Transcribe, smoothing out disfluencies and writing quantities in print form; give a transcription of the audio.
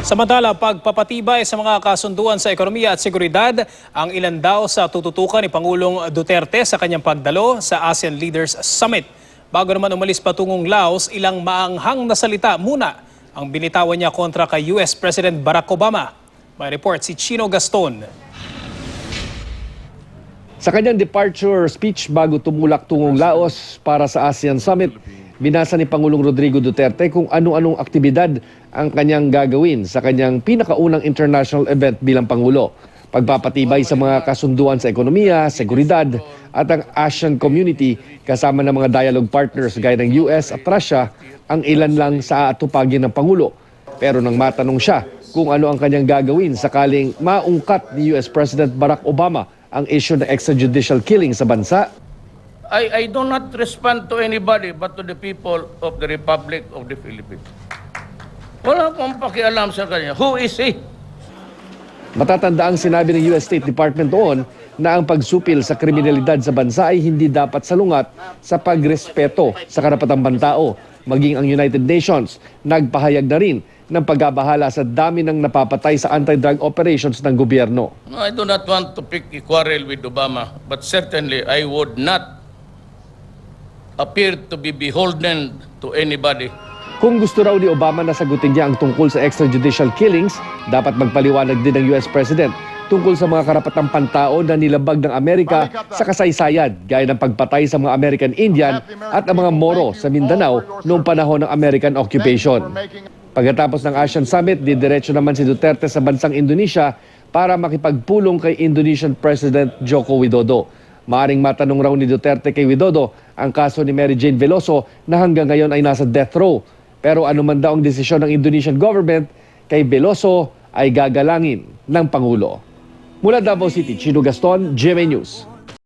Samantala, pagpapatibay sa mga kasunduan sa ekonomiya at seguridad ang ilan daw sa tututukan ni Pangulong Duterte sa kanyang pagdalo sa ASEAN Leaders Summit. Bago naman umalis patungong Laos, ilang maanghang na salita muna ang binitawan niya kontra kay US President Barack Obama. May report si Chino Gaston. Sa kanyang departure speech bago tumulak tungong Laos para sa ASEAN Summit, binasa ni Pangulong Rodrigo Duterte kung ano-anong aktibidad ang kanyang gagawin sa kanyang pinakaunang international event bilang Pangulo. Pagpapatibay sa mga kasunduan sa ekonomiya, seguridad at ang ASEAN community kasama ng mga dialogue partners gaya ng US at Russia ang ilan lang sa atupagin ng Pangulo. Pero nang matanong siya kung ano ang kanyang gagawin sakaling maungkat ni US President Barack Obama ang issue ng extrajudicial killing sa bansa, I do not respond to anybody but to the people of the Republic of the Philippines. Wala akong pakialam sa kanya. Who is he? Matatanda ang sinabi ng US State Department noon na ang pagsupil sa kriminalidad sa bansa ay hindi dapat salungat sa pagrespeto sa karapatang pantao. Maging ang United Nations nagpahayag na rin ng pagbabahala sa dami ng napapatay sa anti-drug operations ng gobyerno. No, I do not want to pick a quarrel with Obama, but certainly I would not appear to be beholden to anybody. Kung gusto raw ni Obama na sagutin niya ang tungkol sa extrajudicial killings, dapat magpaliwanag din ng US President tungkol sa mga karapatang pantao na nilabag ng Amerika sa kasaysayan, gaya ng pagpatay sa mga American Indian at ang mga Moro sa Mindanao noong panahon ng American occupation. Pagkatapos ng ASEAN Summit, didiretso naman si Duterte sa bansang Indonesia para makipagpulong kay Indonesian President Joko Widodo. Maaring matanong raw ni Duterte kay Widodo ang kaso ni Mary Jane Veloso na hanggang ngayon ay nasa death row. Pero ano man daw ang desisyon ng Indonesian government, kay Veloso ay gagalangin ng Pangulo. Mula Davao City, Chino Gaston, GMA News.